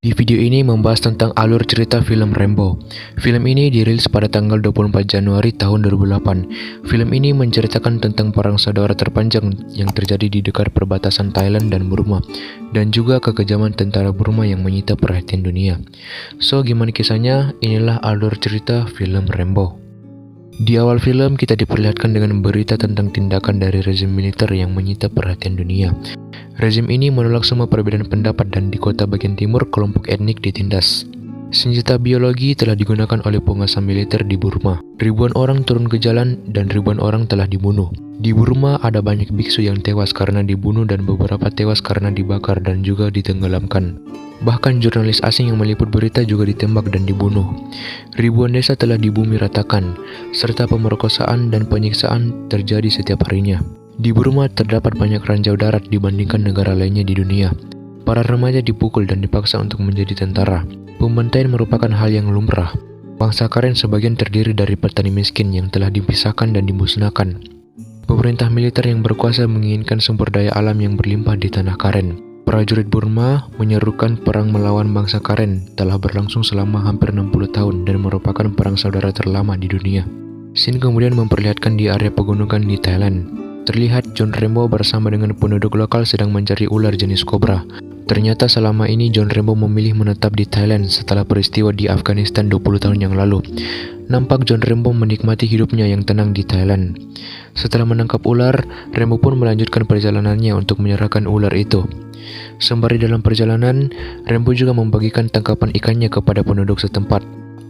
Di video ini membahas tentang alur cerita film Rambo. Film ini dirilis pada tanggal 24 Januari tahun 2008. Film ini menceritakan tentang perang saudara terpanjang yang terjadi di dekat perbatasan Thailand dan Burma, dan juga kekejaman tentara Burma yang menyita perhatian dunia. So, gimana kisahnya? Inilah alur cerita film Rambo. Di awal film, kita diperlihatkan dengan berita tentang tindakan dari rezim militer yang menyita perhatian dunia. Rezim ini menolak semua perbedaan pendapat dan di kota bagian timur kelompok etnik ditindas. Senjata biologi telah digunakan oleh penguasa militer di Burma. Ribuan orang turun ke jalan dan ribuan orang telah dibunuh. Di Burma ada banyak biksu yang tewas karena dibunuh dan beberapa tewas karena dibakar dan juga ditenggelamkan. Bahkan jurnalis asing yang meliput berita juga ditembak dan dibunuh. Ribuan desa telah dibumi ratakan, serta pemerkosaan dan penyiksaan terjadi setiap harinya. Di Burma terdapat banyak ranjau darat dibandingkan negara lainnya di dunia. Para remaja dipukul dan dipaksa untuk menjadi tentara. Pembantaian merupakan hal yang lumrah. Bangsa Karen sebagian terdiri dari petani miskin yang telah dipisahkan dan dimusnahkan. Pemerintah militer yang berkuasa menginginkan sumber daya alam yang berlimpah di tanah Karen. Prajurit Burma menyerukan perang melawan bangsa Karen telah berlangsung selama hampir 60 tahun dan merupakan perang saudara terlama di dunia. Scene kemudian memperlihatkan di area pegunungan di Thailand. Terlihat John Rambo bersama dengan penduduk lokal sedang mencari ular jenis kobra. Ternyata selama ini John Rambo memilih menetap di Thailand setelah peristiwa di Afghanistan 20 tahun yang lalu. Nampak John Rambo menikmati hidupnya yang tenang di Thailand. Setelah menangkap ular, Rambo pun melanjutkan perjalanannya untuk menyerahkan ular itu. Sembari dalam perjalanan, Rambo juga membagikan tangkapan ikannya kepada penduduk setempat.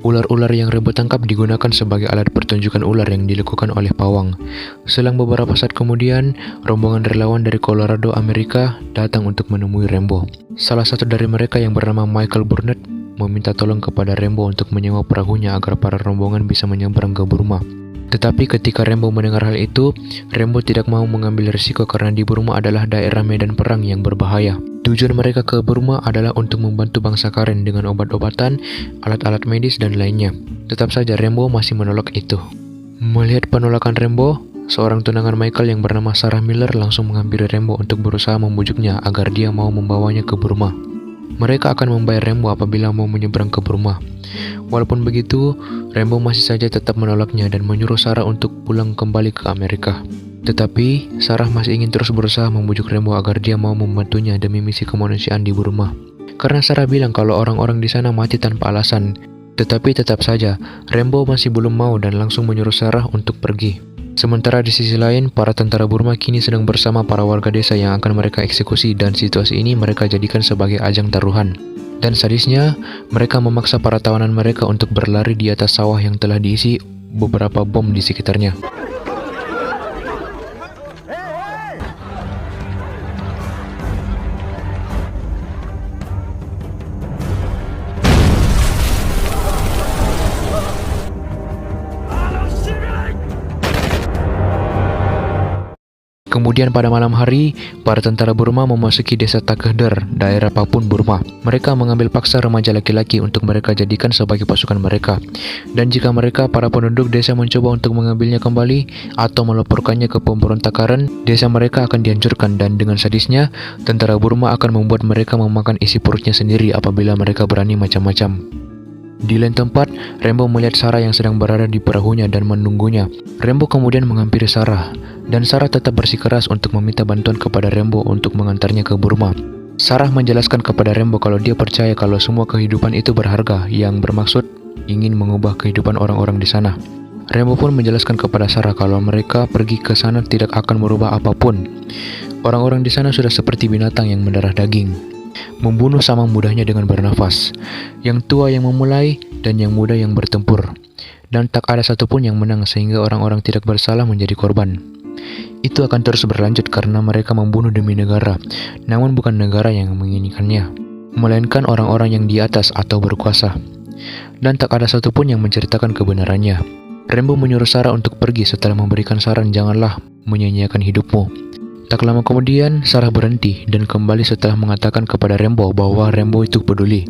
Ular-ular yang Rambo tangkap digunakan sebagai alat pertunjukan ular yang dilakukan oleh pawang. Selang beberapa saat kemudian, rombongan relawan dari Colorado, Amerika datang untuk menemui Rambo. Salah satu dari mereka yang bernama Michael Burnett meminta tolong kepada Rambo untuk menyewa perahunya agar para rombongan bisa menyeberang ke Burma. Tetapi ketika Rambo mendengar hal itu, Rambo tidak mau mengambil risiko karena di Burma adalah daerah medan perang yang berbahaya. Tujuan mereka ke Burma adalah untuk membantu bangsa Karen dengan obat-obatan, alat-alat medis, dan lainnya. Tetap saja Rambo masih menolak itu. Melihat penolakan Rambo, seorang tunangan Michael yang bernama Sarah Miller langsung menghampiri Rambo untuk berusaha membujuknya agar dia mau membawanya ke Burma. Mereka akan membayar Rambo apabila mau menyeberang ke Burma. Walaupun begitu, Rambo masih saja tetap menolaknya dan menyuruh Sarah untuk pulang kembali ke Amerika. Tetapi, Sarah masih ingin terus berusaha membujuk Rambo agar dia mau membantunya demi misi kemanusiaan di Burma. Karena Sarah bilang kalau orang-orang di sana mati tanpa alasan. Tetapi tetap saja, Rambo masih belum mau dan langsung menyuruh Sarah untuk pergi. Sementara di sisi lain, para tentara Burma kini sedang bersama para warga desa yang akan mereka eksekusi dan situasi ini mereka jadikan sebagai ajang taruhan. Dan sadisnya, mereka memaksa para tawanan mereka untuk berlari di atas sawah yang telah diisi beberapa bom di sekitarnya. Kemudian pada malam hari, para tentara Burma memasuki desa Takhder, daerah Papun, Burma. Mereka mengambil paksa remaja laki-laki untuk mereka jadikan sebagai pasukan mereka. Dan jika mereka, para penduduk desa mencoba untuk mengambilnya kembali atau melaporkannya ke pemberontakan, desa mereka akan dihancurkan dan dengan sadisnya, tentara Burma akan membuat mereka memakan isi perutnya sendiri apabila mereka berani macam-macam. Di lain tempat, Rambo melihat Sarah yang sedang berada di perahunya dan menunggunya. Rambo kemudian menghampiri Sarah, dan Sarah tetap bersikeras untuk meminta bantuan kepada Rambo untuk mengantarnya ke Burma. Sarah menjelaskan kepada Rambo kalau dia percaya kalau semua kehidupan itu berharga, yang bermaksud ingin mengubah kehidupan orang-orang di sana. Rambo pun menjelaskan kepada Sarah kalau mereka pergi ke sana tidak akan merubah apapun. Orang-orang di sana sudah seperti binatang yang mendarah daging. Membunuh sama mudahnya dengan bernafas. Yang tua yang memulai dan yang muda yang bertempur. Dan tak ada satupun yang menang sehingga orang-orang tidak bersalah menjadi korban. Itu akan terus berlanjut karena mereka membunuh demi negara, namun bukan negara yang menginginkannya, melainkan orang-orang yang di atas atau berkuasa. Dan tak ada satupun yang menceritakan kebenarannya. Rambo menyuruh Sarah untuk pergi setelah memberikan saran janganlah menyia-nyiakan hidupmu. Tak lama kemudian, Sarah berhenti dan kembali setelah mengatakan kepada Rambo bahwa Rambo itu peduli.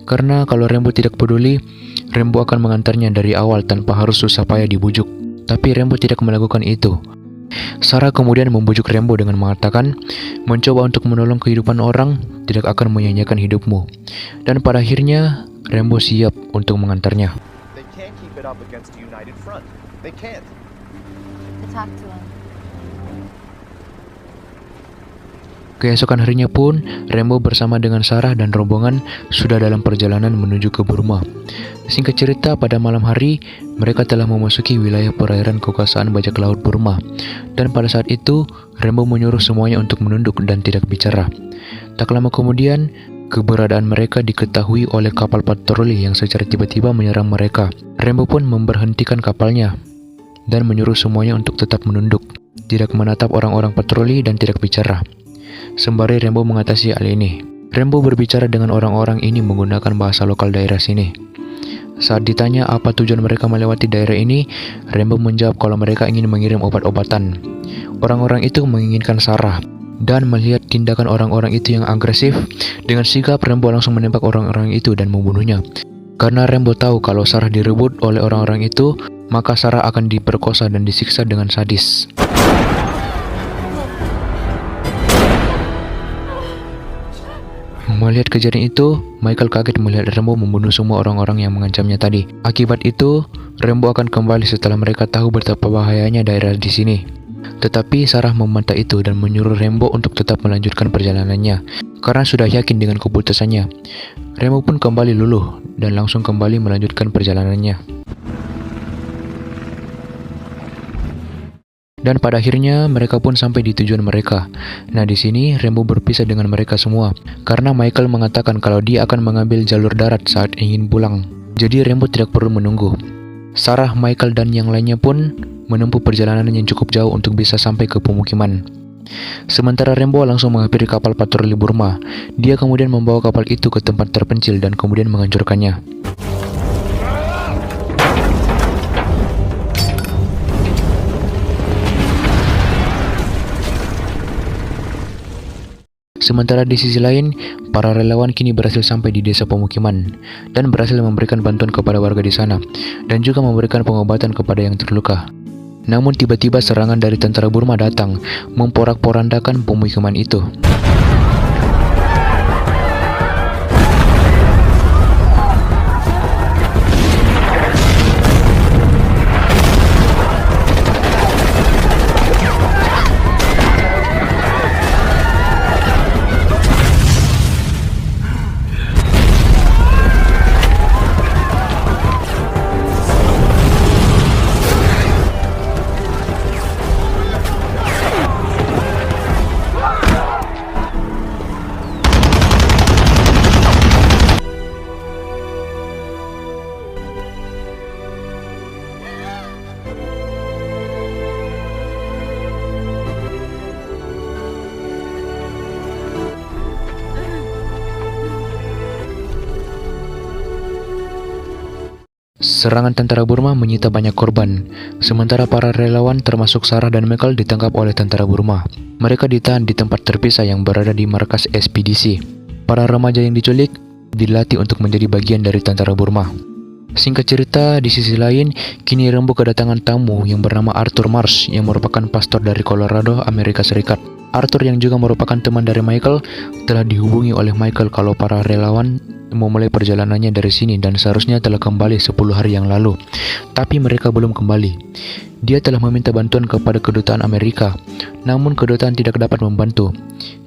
Karena kalau Rambo tidak peduli, Rambo akan mengantarnya dari awal tanpa harus susah payah dibujuk. Tapi Rambo tidak melakukan itu. Sarah kemudian membujuk Rembo dengan mengatakan, mencoba untuk menolong kehidupan orang tidak akan menyanyiakan hidupmu. Dan pada akhirnya, Rembo siap untuk mengantarnya. They can't keep it up against the United Front. They can't. To talk to him. Keesokan harinya pun, Rembo bersama dengan Sarah dan rombongan sudah dalam perjalanan menuju ke Burma. Singkat cerita, pada malam hari, mereka telah memasuki wilayah perairan kekuasaan bajak laut Burma. Dan pada saat itu, Rembo menyuruh semuanya untuk menunduk dan tidak bicara. Tak lama kemudian, keberadaan mereka diketahui oleh kapal patroli yang secara tiba-tiba menyerang mereka. Rembo pun memberhentikan kapalnya dan menyuruh semuanya untuk tetap menunduk, tidak menatap orang-orang patroli dan tidak bicara. Sembari Rembo mengatasi hal ini, Rembo berbicara dengan orang-orang ini menggunakan bahasa lokal daerah sini. Saat ditanya apa tujuan mereka melewati daerah ini, Rembo menjawab kalau mereka ingin mengirim obat-obatan. Orang-orang itu menginginkan Sarah, dan melihat tindakan orang-orang itu yang agresif, dengan sigap Rembo langsung menembak orang-orang itu dan membunuhnya. Karena Rembo tahu kalau Sarah direbut oleh orang-orang itu, maka Sarah akan diperkosa dan disiksa dengan sadis. Melihat kejadian itu, Michael kaget melihat Rembo membunuh semua orang-orang yang mengancamnya tadi. Akibat itu, Rembo akan kembali setelah mereka tahu betapa bahayanya daerah di sini. Tetapi Sarah membantah itu dan menyuruh Rembo untuk tetap melanjutkan perjalanannya, karena sudah yakin dengan keputusannya. Rembo pun kembali luluh dan langsung kembali melanjutkan perjalanannya. Dan pada akhirnya mereka pun sampai di tujuan mereka. Nah, di sini Rembo berpisah dengan mereka semua karena Michael mengatakan kalau dia akan mengambil jalur darat saat ingin pulang. Jadi Rembo tidak perlu menunggu. Sarah, Michael, dan yang lainnya pun menempuh perjalanan yang cukup jauh untuk bisa sampai ke pemukiman. Sementara Rembo langsung menghampiri kapal patroli Burma. Dia kemudian membawa kapal itu ke tempat terpencil dan kemudian menghancurkannya. Sementara di sisi lain, para relawan kini berhasil sampai di desa pemukiman dan berhasil memberikan bantuan kepada warga di sana dan juga memberikan pengobatan kepada yang terluka. Namun tiba-tiba serangan dari tentara Burma datang, memporak-porandakan pemukiman itu. Serangan tentara Burma menyita banyak korban, sementara para relawan termasuk Sarah dan Michael ditangkap oleh tentara Burma. Mereka ditahan di tempat terpisah yang berada di markas ekspedisi. Para remaja yang diculik dilatih untuk menjadi bagian dari tentara Burma. Singkat cerita, di sisi lain, kini Rembo kedatangan tamu yang bernama Arthur Marsh yang merupakan pastor dari Colorado, Amerika Serikat. Arthur yang juga merupakan teman dari Michael telah dihubungi oleh Michael kalau para relawan memulai perjalanannya dari sini dan seharusnya telah kembali 10 hari yang lalu. Tapi mereka belum kembali. Dia telah meminta bantuan kepada kedutaan Amerika, namun kedutaan tidak dapat membantu.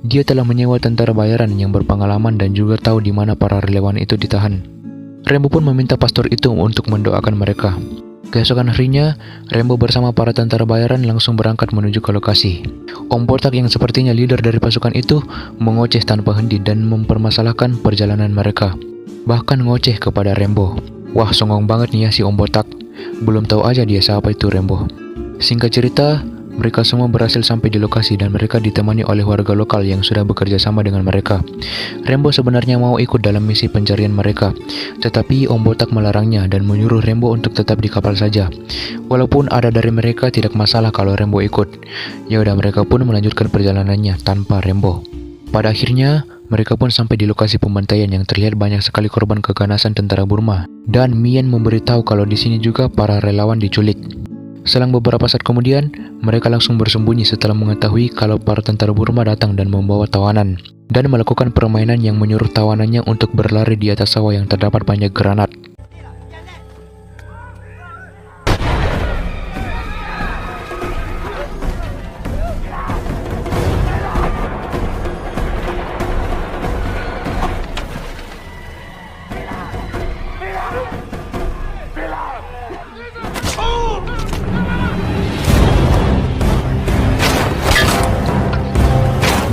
Dia telah menyewa tentara bayaran yang berpengalaman dan juga tahu di mana para relawan itu ditahan. Rembo pun meminta pastor itu untuk mendoakan mereka. Keesokan harinya, Rembo bersama para tentara bayaran langsung berangkat menuju ke lokasi. Om Botak yang sepertinya leader dari pasukan itu mengoceh tanpa henti dan mempermasalahkan perjalanan mereka. Bahkan ngoceh kepada Rembo. Wah, songong banget nih ya si Om Botak. Belum tahu aja dia siapa itu Rembo. Singkat cerita, mereka semua berhasil sampai di lokasi dan mereka ditemani oleh warga lokal yang sudah bekerja sama dengan mereka. Rembo sebenarnya mau ikut dalam misi pencarian mereka, tetapi Om Botak melarangnya dan menyuruh Rembo untuk tetap di kapal saja. Walaupun ada dari mereka tidak masalah kalau Rembo ikut. Ya udah, mereka pun melanjutkan perjalanannya tanpa Rembo. Pada akhirnya, mereka pun sampai di lokasi pembantaian yang terlihat banyak sekali korban keganasan tentara Burma. Dan Mien memberitahu kalau di sini juga para relawan diculik. Selang beberapa saat kemudian, mereka langsung bersembunyi setelah mengetahui kalau para tentara Burma datang dan membawa tawanan, dan melakukan permainan yang menyuruh tawanannya untuk berlari di atas sawah yang terdapat banyak granat.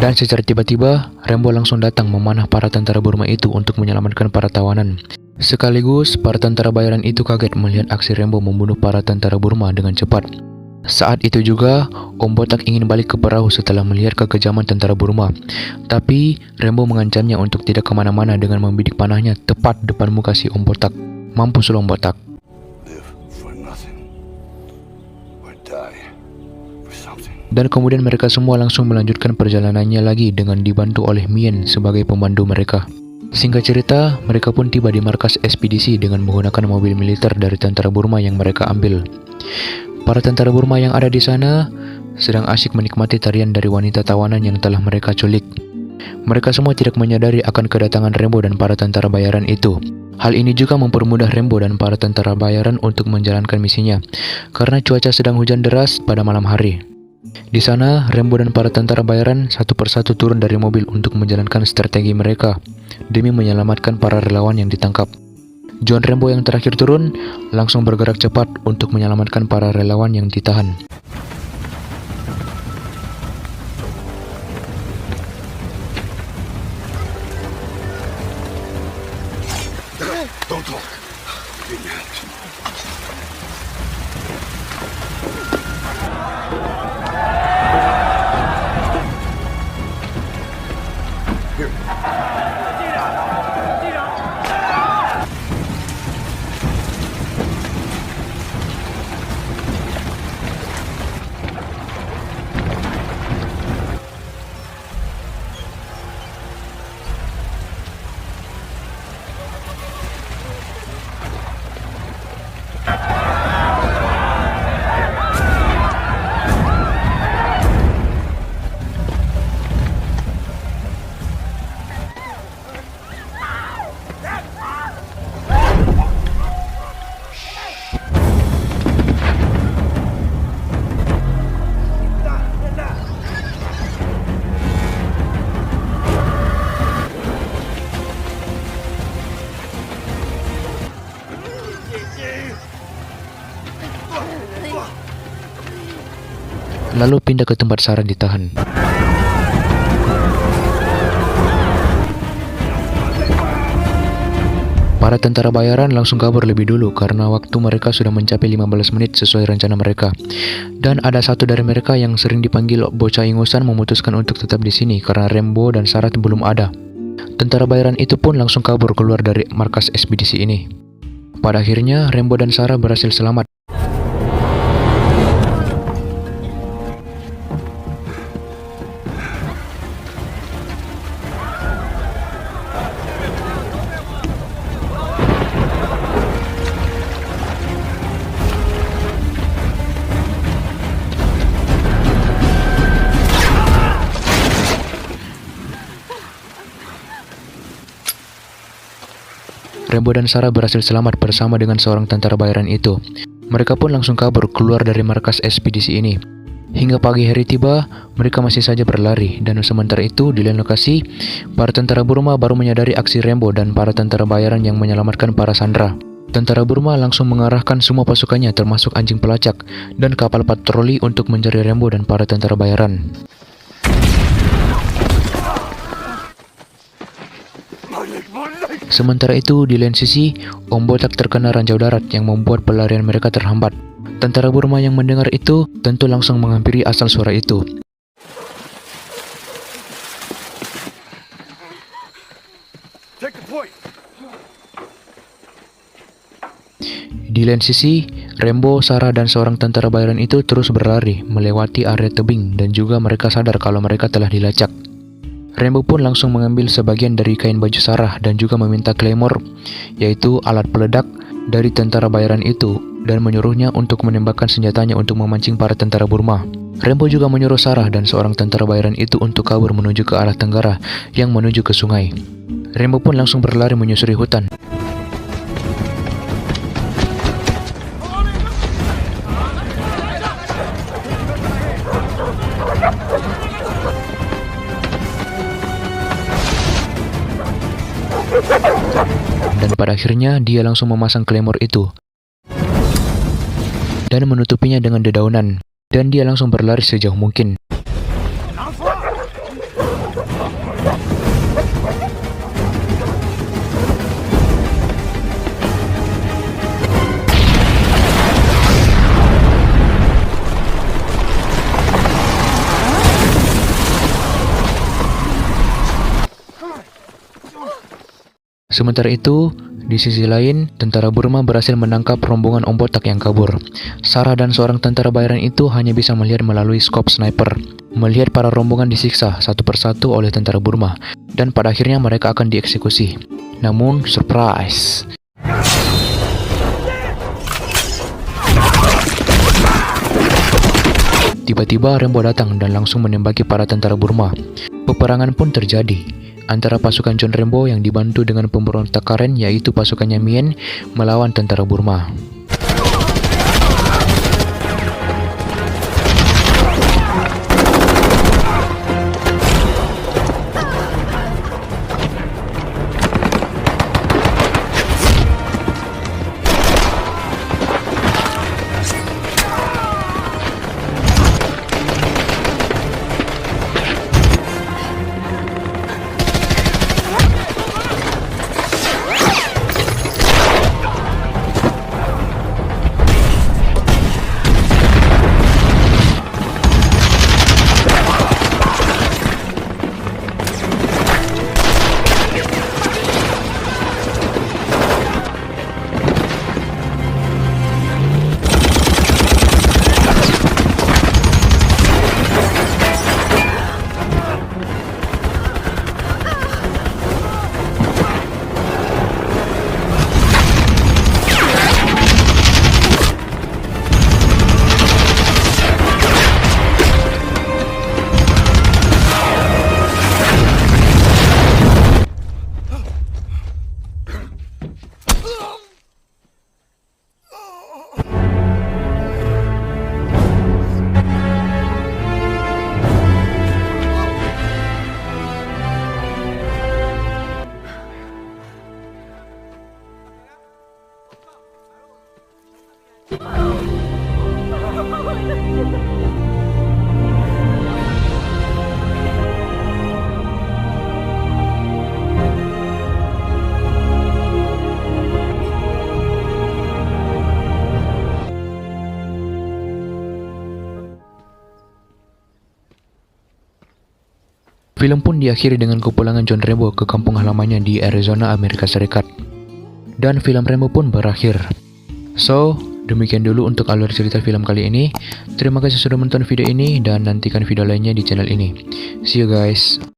Dan secara tiba-tiba, Rambo langsung datang memanah para tentara Burma itu untuk menyelamatkan para tawanan. Sekaligus, para tentara bayaran itu kaget melihat aksi Rambo membunuh para tentara Burma dengan cepat. Saat itu juga, Om Botak ingin balik ke perahu setelah melihat kekejaman tentara Burma. Tapi, Rambo mengancamnya untuk tidak kemana-mana dengan membidik panahnya tepat depan muka si Om Botak. Mampus lo Om Botak. Dan kemudian mereka semua langsung melanjutkan perjalanannya lagi dengan dibantu oleh Mien sebagai pemandu mereka. Singkat cerita, mereka pun tiba di markas ekspedisi dengan menggunakan mobil militer dari tentara Burma yang mereka ambil. Para tentara Burma yang ada di sana sedang asyik menikmati tarian dari wanita tawanan yang telah mereka culik. Mereka semua tidak menyadari akan kedatangan Rambo dan para tentara bayaran itu. Hal ini juga mempermudah Rambo dan para tentara bayaran untuk menjalankan misinya, karena cuaca sedang hujan deras pada malam hari. Di sana, Rambo dan para tentara bayaran satu persatu turun dari mobil untuk menjalankan strategi mereka demi menyelamatkan para relawan yang ditangkap. John Rambo yang terakhir turun langsung bergerak cepat untuk menyelamatkan para relawan yang ditahan. Lalu pindah ke tempat Sarah ditahan. Para tentara bayaran langsung kabur lebih dulu karena waktu mereka sudah mencapai 15 menit sesuai rencana mereka. Dan ada satu dari mereka yang sering dipanggil bocah ingusan memutuskan untuk tetap di sini karena Rambo dan Sarah belum ada. Tentara bayaran itu pun langsung kabur keluar dari markas ekspedisi ini. Pada akhirnya, Rambo dan Sarah berhasil selamat. Rambo dan Sarah berhasil selamat bersama dengan seorang tentara bayaran itu. Mereka pun langsung kabur keluar dari markas ekspedisi ini. Hingga pagi hari tiba, mereka masih saja berlari, dan sementara itu di lain lokasi, para tentara Burma baru menyadari aksi Rambo dan para tentara bayaran yang menyelamatkan para sandera. Tentara Burma langsung mengarahkan semua pasukannya termasuk anjing pelacak dan kapal patroli untuk mencari Rambo dan para tentara bayaran. Sementara itu, di lain sisi, Om Botak terkena ranjau darat yang membuat pelarian mereka terhambat. Tentara Burma yang mendengar itu tentu langsung menghampiri asal suara itu. Di lain sisi, Rambo, Sarah, dan seorang tentara bayaran itu terus berlari melewati area tebing dan juga mereka sadar kalau mereka telah dilacak. Rambo pun langsung mengambil sebagian dari kain baju Sarah dan juga meminta claymore, yaitu alat peledak dari tentara bayaran itu dan menyuruhnya untuk menembakkan senjatanya untuk memancing para tentara Burma. Rambo juga menyuruh Sarah dan seorang tentara bayaran itu untuk kabur menuju ke arah tenggara yang menuju ke sungai. Rambo pun langsung berlari menyusuri hutan. Dan pada akhirnya dia langsung memasang claymore itu dan menutupinya dengan dedaunan, dan dia langsung berlari sejauh mungkin. Sementara itu, di sisi lain, tentara Burma berhasil menangkap rombongan Om Botak yang kabur. Sarah dan seorang tentara bayaran itu hanya bisa melihat melalui skop sniper, melihat para rombongan disiksa satu persatu oleh tentara Burma, dan pada akhirnya mereka akan dieksekusi. Namun, surprise! Tiba-tiba Rambo datang dan langsung menembaki para tentara Burma. Peperangan pun terjadi antara pasukan John Rambo yang dibantu dengan pemberontak Karen, yaitu pasukannya Mien, melawan tentara Burma. Film pun diakhiri dengan kepulangan John Rambo ke kampung halamannya di Arizona, Amerika Serikat. Dan film Rambo pun berakhir. So, demikian dulu untuk alur cerita film kali ini. Terima kasih sudah menonton video ini dan nantikan video lainnya di channel ini. See you guys.